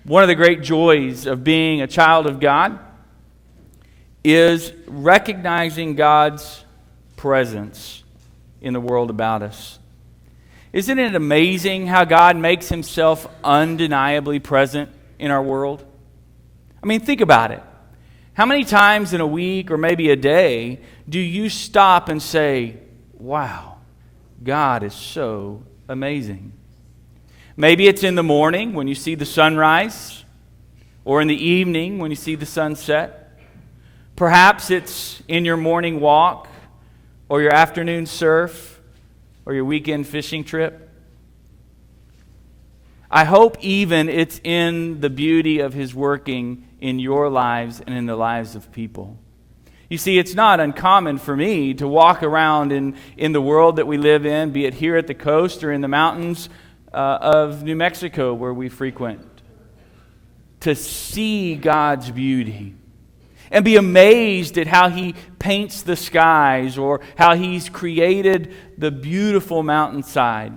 One of the great joys of being a child of God is recognizing God's presence in the world about us. Isn't it amazing how God makes himself undeniably present in our world? I mean, think about it. How many times in a week or maybe a day do you stop and say, wow, God is so amazing? Maybe it's in the morning when you see the sunrise, or in the evening when you see the sunset. Perhaps it's in your morning walk, or your afternoon surf, or your weekend fishing trip. I hope even it's in the beauty of his working in your lives and in the lives of people. You see, it's not uncommon for me to walk around in the world that we live in, be it here at the coast or in the mountains of New Mexico where we frequent, to see God's beauty and be amazed at how he paints the skies or how he's created the beautiful mountainside,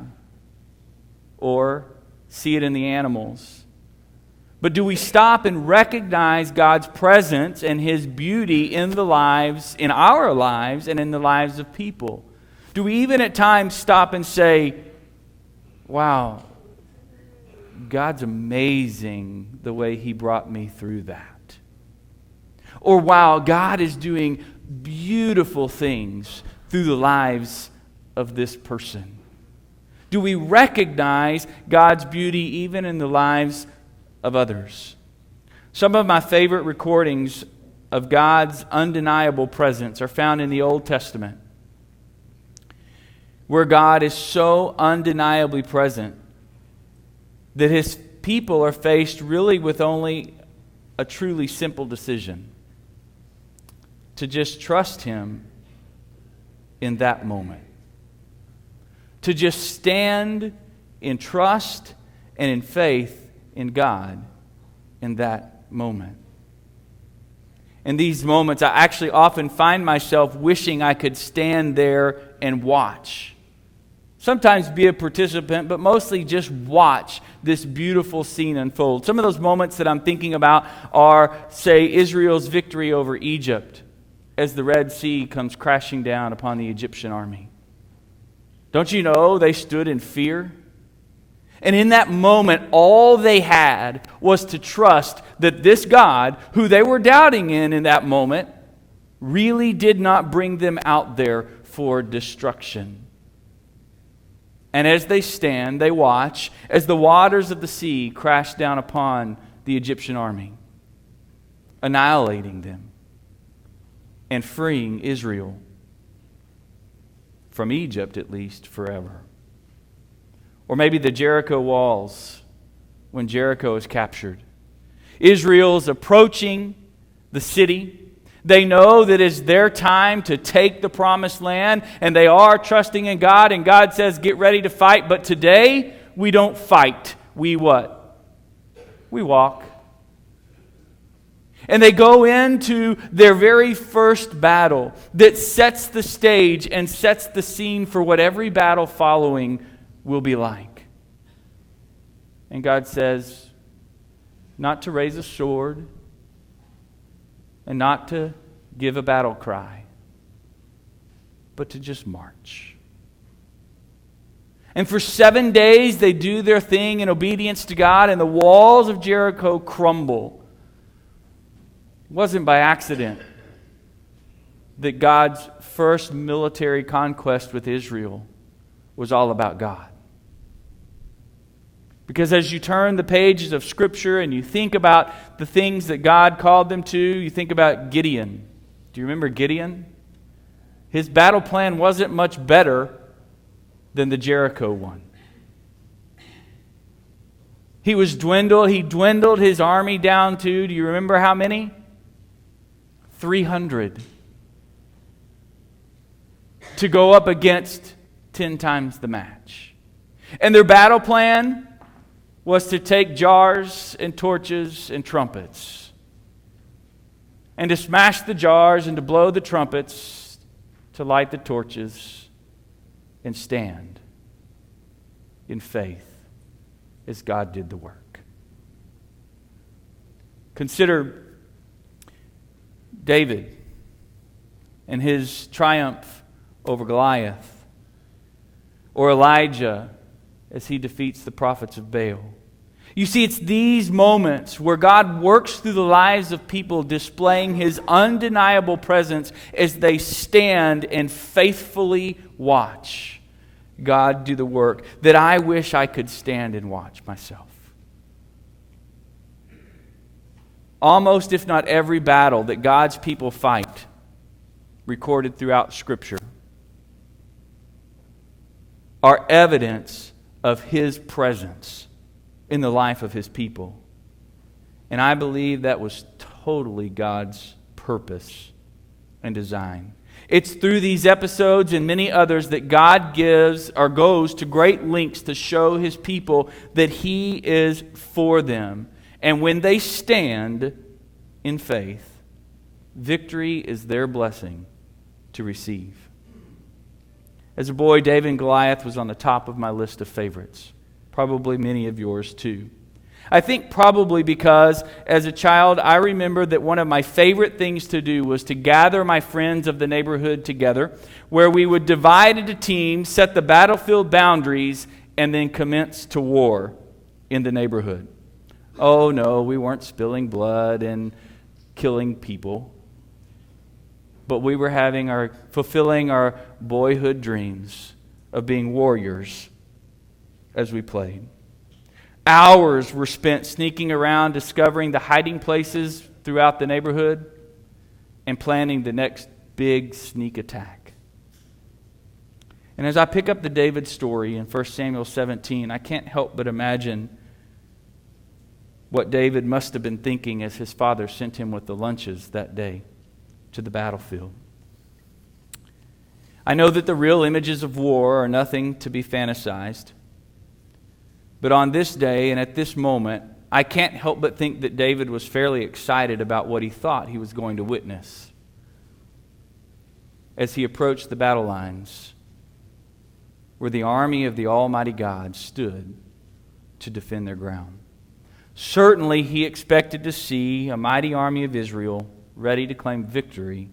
or see it in the animals. But do we stop and recognize God's presence and his beauty in the lives, in our lives, and in the lives of people? Do we even at times stop and say, wow, God's amazing the way he brought me through that? Or wow, God is doing beautiful things through the lives of this person. Do we recognize God's beauty even in the lives of others? Some of my favorite recordings of God's undeniable presence are found in the Old Testament, where God is so undeniably present that his people are faced really with only a truly simple decision: to just trust him in that moment. To just stand in trust and in faith in God in that moment. In these moments, I actually often find myself wishing I could stand there and watch. Sometimes be a participant, but mostly just watch this beautiful scene unfold. Some of those moments that I'm thinking about are, say, Israel's victory over Egypt as the Red Sea comes crashing down upon the Egyptian army. Don't you know they stood in fear? And in that moment, all they had was to trust that this God, who they were doubting in that moment, really did not bring them out there for destruction. And as they stand, they watch as the waters of the sea crash down upon the Egyptian army, annihilating them and freeing Israel from Egypt, at least, forever. Or maybe the Jericho walls, when Jericho is captured. Israel's approaching the city. They know that it's their time to take the promised land, and they are trusting in God, and God says, get ready to fight. But today, we don't fight. We what? We walk. And they go into their very first battle that sets the stage and sets the scene for what every battle following will be like. And God says, not to raise a sword and not to give a battle cry, but to just march. And for 7 days they do their thing in obedience to God, and the walls of Jericho crumble. It wasn't by accident that God's first military conquest with Israel was all about God. Because as you turn the pages of Scripture and you think about the things that God called them to, you think about Gideon. Do you remember Gideon? His battle plan wasn't much better than the Jericho one. He dwindled his army down to, do you remember how many? 300. To go up against 10 times the match. And their battle plan was to take jars and torches and trumpets, and to smash the jars and to blow the trumpets, to light the torches, and stand in faith as God did the work. Consider David and his triumph over Goliath, or Elijah as he defeats the prophets of Baal. You see, it's these moments where God works through the lives of people, displaying His undeniable presence as they stand and faithfully watch God do the work, that I wish I could stand and watch myself. Almost, if not every battle that God's people fight, recorded throughout Scripture, are evidence of His presence in the life of His people. And I believe that was totally God's purpose and design. It's through these episodes and many others that God gives or goes to great lengths to show His people that He is for them. And when they stand in faith, victory is their blessing to receive. As a boy, David and Goliath was on the top of my list of favorites. Probably many of yours too. I think probably because as a child, I remember that one of my favorite things to do was to gather my friends of the neighborhood together, where we would divide into teams, set the battlefield boundaries, and then commence to war in the neighborhood. Oh no, we weren't spilling blood and killing people, but we were fulfilling our boyhood dreams of being warriors as we played. Hours were spent sneaking around, discovering the hiding places throughout the neighborhood, and planning the next big sneak attack. And as I pick up the David story in 1 Samuel 17, I can't help but imagine what David must have been thinking as his father sent him with the lunches that day to the battlefield. I know that the real images of war are nothing to be fantasized. But on this day and at this moment, I can't help but think that David was fairly excited about what he thought he was going to witness as he approached the battle lines where the army of the Almighty God stood to defend their ground. Certainly he expected to see a mighty army of Israel ready to claim victory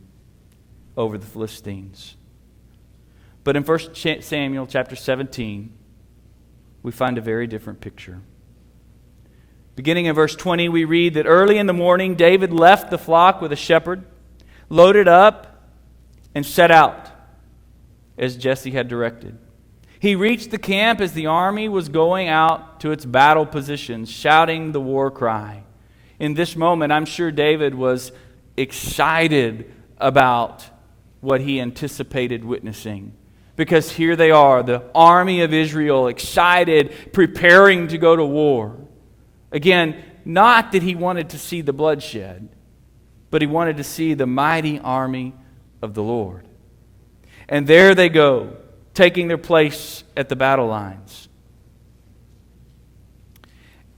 over the Philistines. But in 1 Samuel chapter 17, we find a very different picture. Beginning in verse 20, we read that early in the morning, David left the flock with a shepherd, loaded up, and set out, as Jesse had directed. He reached the camp as the army was going out to its battle positions, shouting the war cry. In this moment, I'm sure David was excited about what he anticipated witnessing. Because here they are, the army of Israel, excited, preparing to go to war. Again, not that he wanted to see the bloodshed, but he wanted to see the mighty army of the Lord. And there they go, taking their place at the battle lines.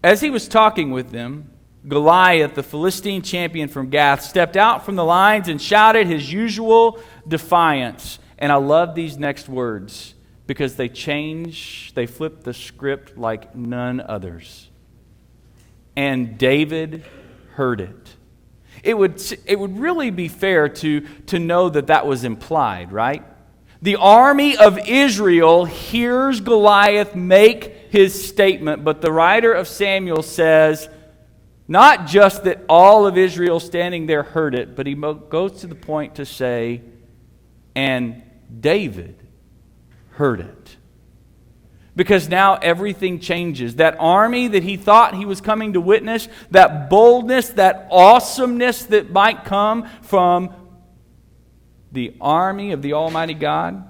As he was talking with them, Goliath, the Philistine champion from Gath, stepped out from the lines and shouted his usual defiance. And I love these next words because they flip the script like none others. And David heard it. It would really be fair to know that was implied, right? The army of Israel hears Goliath make his statement, but the writer of Samuel says, not just that all of Israel standing there heard it, but he goes to the point to say, and David heard it. Because now everything changes. That army that he thought he was coming to witness, that boldness, that awesomeness that might come from the army of the Almighty God,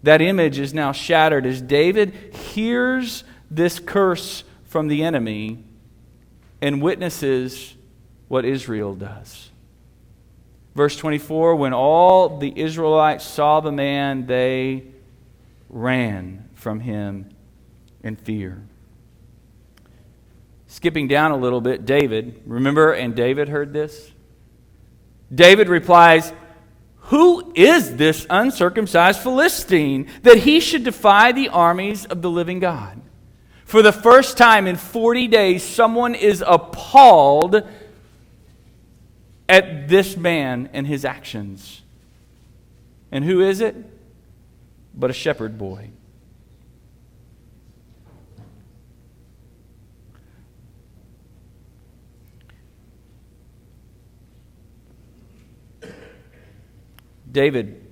that image is now shattered as David hears this curse from the enemy and witnesses what Israel does. Verse 24, when all the Israelites saw the man, they ran from him in fear. Skipping down a little bit, David, remember, and David heard this? David replies, who is this uncircumcised Philistine that he should defy the armies of the living God? For the first time in 40 days, someone is appalled at this man and his actions. And who is it? But a shepherd boy. David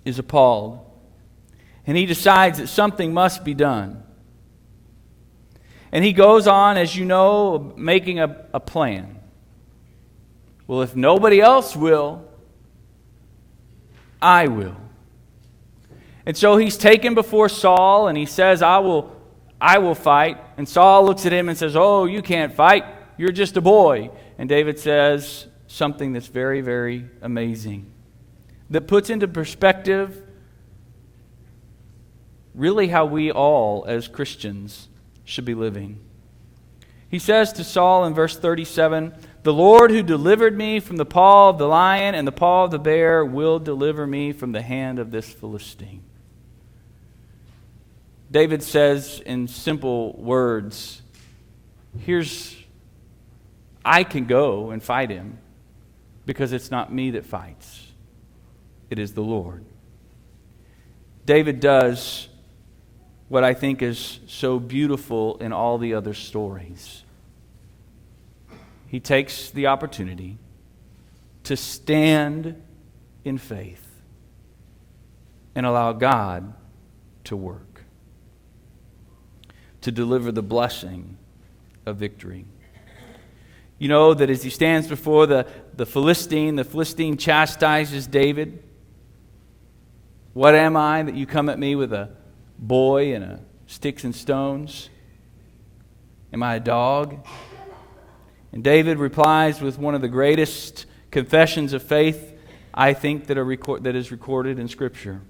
is appalled, and he decides that something must be done. And he goes on, as you know, making a plan. Well, if nobody else will, I will. And so he's taken before Saul, and he says, I will fight. And Saul looks at him and says, oh, you can't fight. You're just a boy. And David says something that's very, very amazing, that puts into perspective really how we all, as Christians, should be living. He says to Saul in verse 37, the Lord who delivered me from the paw of the lion and the paw of the bear will deliver me from the hand of this Philistine. David says in simple words, I can go and fight him because it's not me that fights. It is the Lord. David does what I think is so beautiful in all the other stories. He takes the opportunity to stand in faith and allow God to work, to deliver the blessing of victory. You know that as he stands before the Philistine chastises David. What am I that you come at me with a boy and sticks and stones? Am I a dog? And David replies with one of the greatest confessions of faith, I think, that is recorded in Scripture.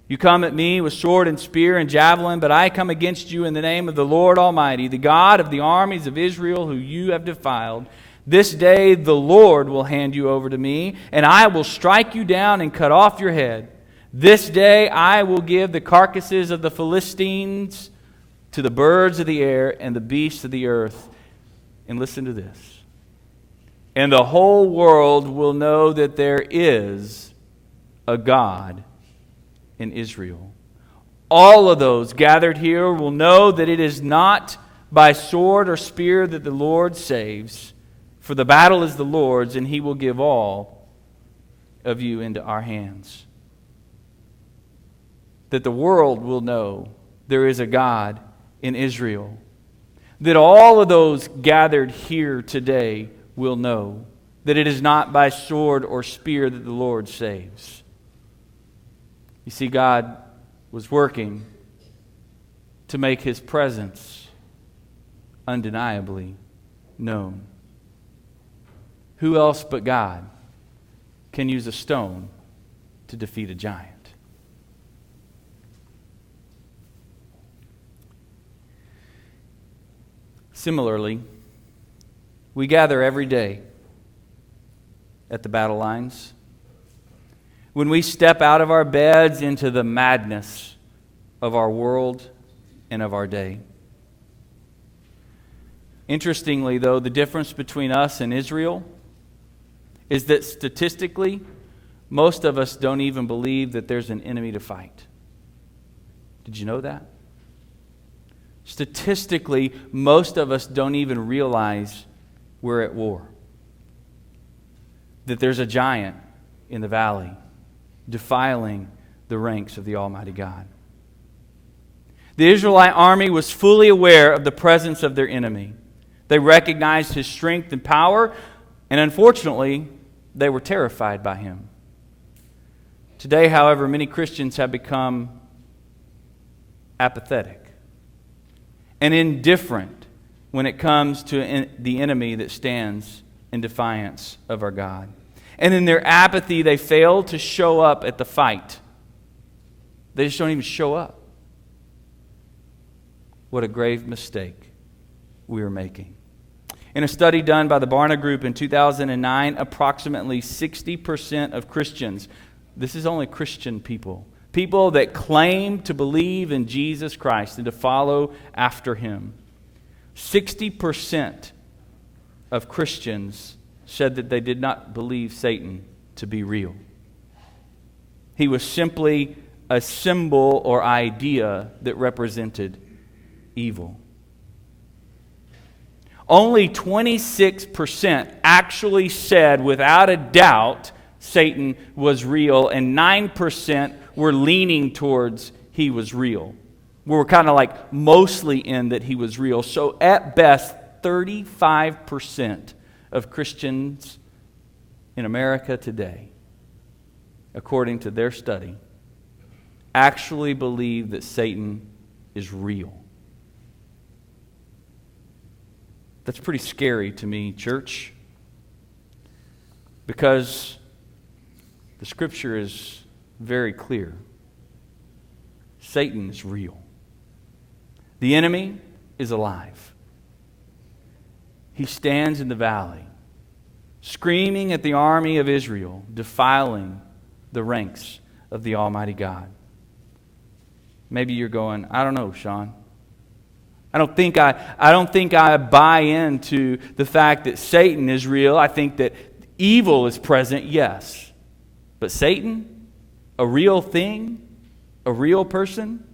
You come at me with sword and spear and javelin, but I come against you in the name of the Lord Almighty, the God of the armies of Israel, who you have defiled. This day the Lord will hand you over to me, and I will strike you down and cut off your head. This day I will give the carcasses of the Philistines to the birds of the air and the beasts of the earth. And listen to this. And the whole world will know that there is a God in Israel. All of those gathered here will know that it is not by sword or spear that the Lord saves, for the battle is the Lord's, and He will give all of you into our hands. That the world will know there is a God in Israel. That all of those gathered here today will know that it is not by sword or spear that the Lord saves. You see, God was working to make His presence undeniably known. Who else but God can use a stone to defeat a giant? Similarly, we gather every day at the battle lines. When we step out of our beds into the madness of our world and of our day. Interestingly, though, the difference between us and Israel is that statistically, most of us don't even believe that there's an enemy to fight. Did you know that? Statistically, most of us don't even realize we're at war. That there's a giant in the valley defiling the ranks of the Almighty God. The Israelite army was fully aware of the presence of their enemy. They recognized his strength and power, and unfortunately, they were terrified by him. Today, however, many Christians have become apathetic and indifferent when it comes to the enemy that stands in defiance of our God. And in their apathy, they fail to show up at the fight. They just don't even show up. What a grave mistake we are making. In a study done by the Barna Group in 2009, approximately 60% of Christians, this is only Christian people, People that claim to believe in Jesus Christ and to follow after Him. 60% of Christians said that they did not believe Satan to be real. He was simply a symbol or idea that represented evil. Only 26% actually said without a doubt Satan was real, and 9% were leaning towards he was real. We were kind of like mostly in that he was real. So at best, 35% of Christians in America today, according to their study, actually believe that Satan is real. That's pretty scary to me, church, because the Scripture is very clear. Satan is real. The enemy is alive. He stands in the valley, screaming at the army of Israel, defiling the ranks of the Almighty God. Maybe you're going, I don't know, Sean. I don't think I buy into the fact that Satan is real. I think that evil is present, yes. But Satan, a real thing, a real person?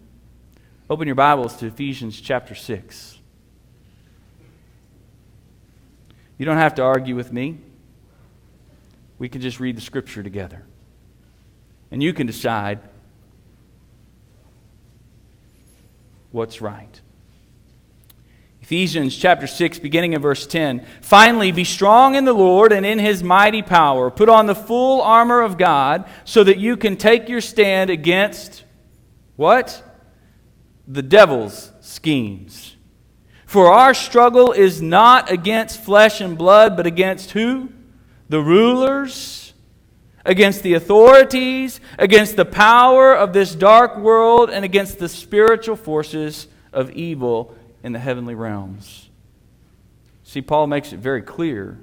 Open your Bibles to Ephesians chapter 6. You don't have to argue with me. We can just read the Scripture together. And you can decide what's right. Ephesians chapter 6, beginning in verse 10. Finally, be strong in the Lord and in His mighty power. Put on the full armor of God so that you can take your stand against, what? The devil's schemes. For our struggle is not against flesh and blood, but against who? The rulers, against the authorities, against the power of this dark world, and against the spiritual forces of evil in the heavenly realms. See, Paul makes it very clear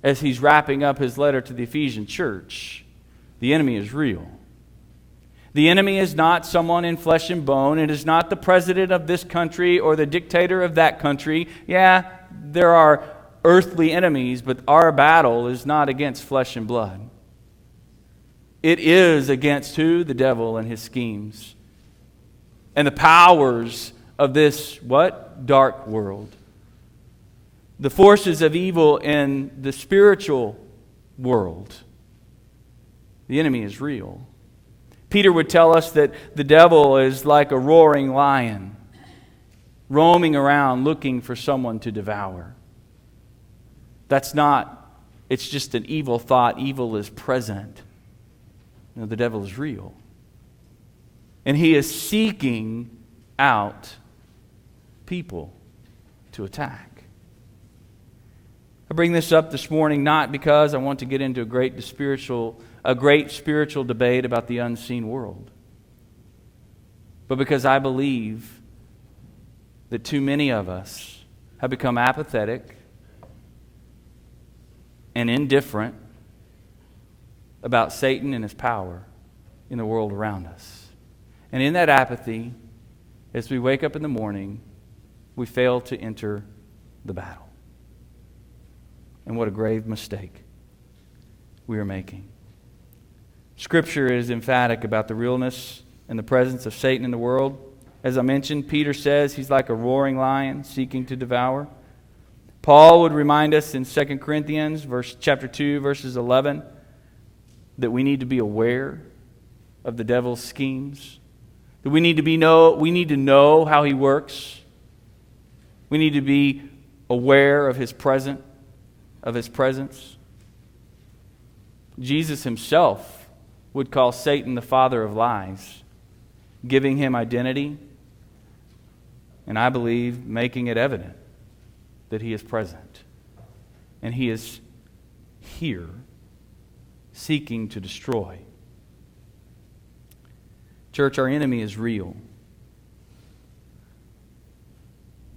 as he's wrapping up his letter to the Ephesian church. The enemy is real. The enemy is not someone in flesh and bone. It is not the president of this country or the dictator of that country. Yeah, there are earthly enemies, but our battle is not against flesh and blood. It is against who? The devil and his schemes. And the powers of this, what? Dark world. The forces of evil in the spiritual world. The enemy is real. Peter would tell us that the devil is like a roaring lion, roaming around looking for someone to devour. That's not, it's just an evil thought. Evil is present. No, the devil is real. And he is seeking out people to attack. I bring this up this morning not because I want to get into a great spiritual debate about the unseen world, but because I believe that too many of us have become apathetic and indifferent about Satan and his power in the world around us. And in that apathy, as we wake up in the morning, we fail to enter the battle. And what a grave mistake we are making. Scripture is emphatic about the realness and the presence of Satan in the world. As I mentioned, Peter says he's like a roaring lion seeking to devour. Paul would remind us in 2 Corinthians chapter 2, verses 11, that we need to be aware of the devil's schemes. That we need to know how he works. We need to be aware of his presence. Jesus himself would call Satan the father of lies, giving him identity, and I believe making it evident that he is present. And he is here seeking to destroy. Church, our enemy is real.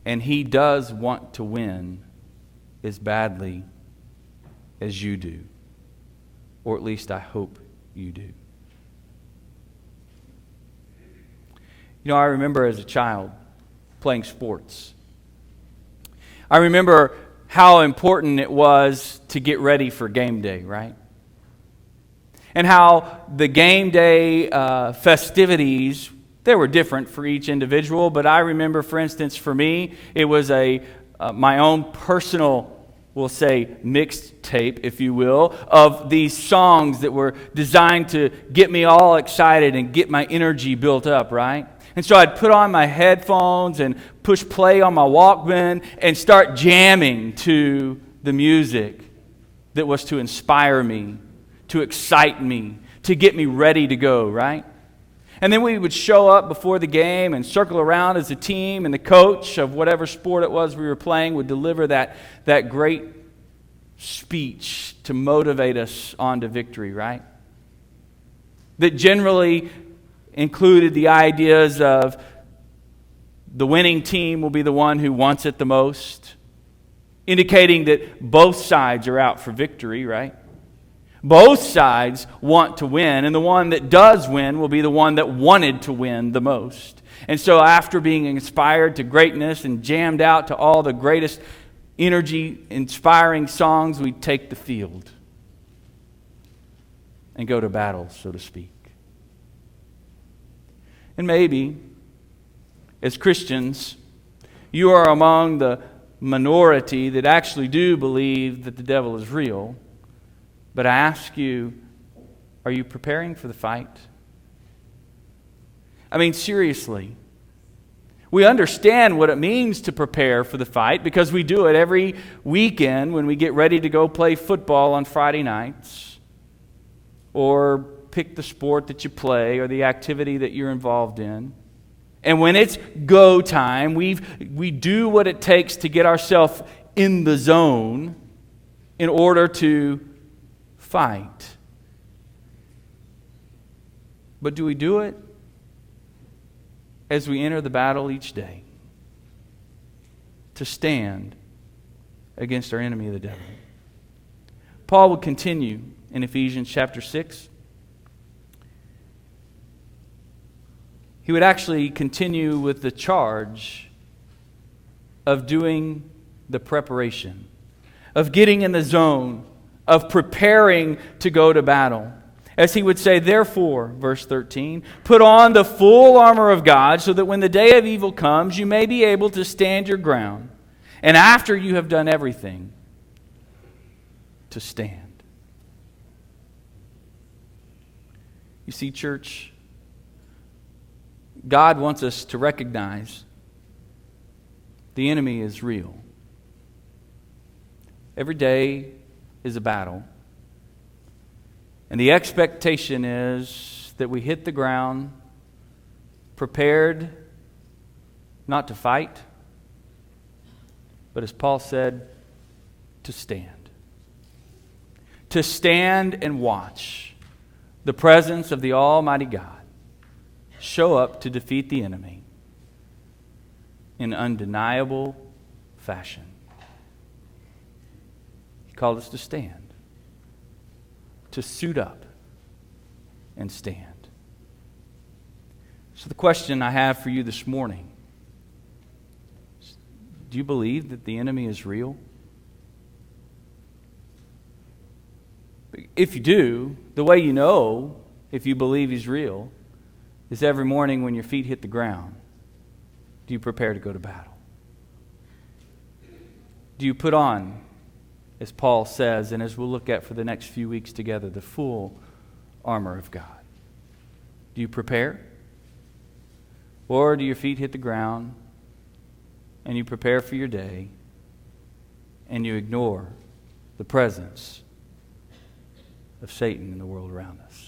And he does want to win as badly as you do. Or at least I hope you do. You know, I remember as a child playing sports. I remember how important it was to get ready for game day, right? And how the game day festivities, they were different for each individual, but I remember, for instance, for me, it was my own personal, we'll say, mixed tape, if you will, of these songs that were designed to get me all excited and get my energy built up, right? And so I'd put on my headphones and push play on my Walkman and start jamming to the music that was to inspire me, to excite me, to get me ready to go, right? And then we would show up before the game and circle around as a team, and the coach of whatever sport it was we were playing would deliver that great speech to motivate us on to victory, right? That generally included the ideas of the winning team will be the one who wants it the most, indicating that both sides are out for victory, right? Both sides want to win, and the one that does win will be the one that wanted to win the most. And so after being inspired to greatness and jammed out to all the greatest energy-inspiring songs, we'd take the field and go to battle, so to speak. And maybe, as Christians, you are among the minority that actually do believe that the devil is real. But I ask you, are you preparing for the fight? I mean, seriously. We understand what it means to prepare for the fight because we do it every weekend when we get ready to go play football on Friday nights, or pick the sport that you play or the activity that you're involved in. And when it's go time, we do what it takes to get ourselves in the zone in order to fight. But do we do it as we enter the battle each day to stand against our enemy, the devil? Paul would continue in Ephesians chapter 6. He would actually continue with the charge of doing the preparation, of getting in the zone, of preparing to go to battle. As he would say, therefore, verse 13, put on the full armor of God so that when the day of evil comes, you may be able to stand your ground. And after you have done everything, to stand. You see, church, God wants us to recognize the enemy is real. Every day is a battle. And the expectation is that we hit the ground prepared not to fight, but as Paul said, to stand. To stand and watch the presence of the Almighty God show up to defeat the enemy in undeniable fashion. He called us to stand, to suit up and stand. So the question I have for you this morning is, do you believe that the enemy is real? If you do, the way you know if you believe he's real is every morning when your feet hit the ground, do you prepare to go to battle? Do you put on, as Paul says, and as we'll look at for the next few weeks together, the full armor of God? Do you prepare? Or do your feet hit the ground and you prepare for your day and you ignore the presence of Satan in the world around us?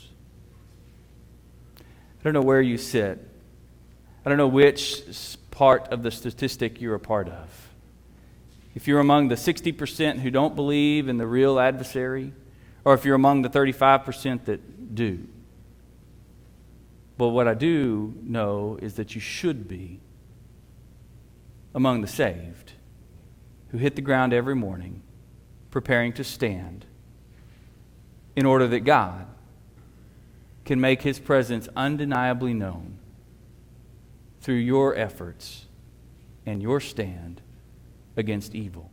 I don't know where you sit. I don't know which part of the statistic you're a part of. If you're among the 60% who don't believe in the real adversary, or if you're among the 35% that do. But what I do know is that you should be among the saved, who hit the ground every morning, preparing to stand, in order that God can make his presence undeniably known through your efforts and your stand against evil.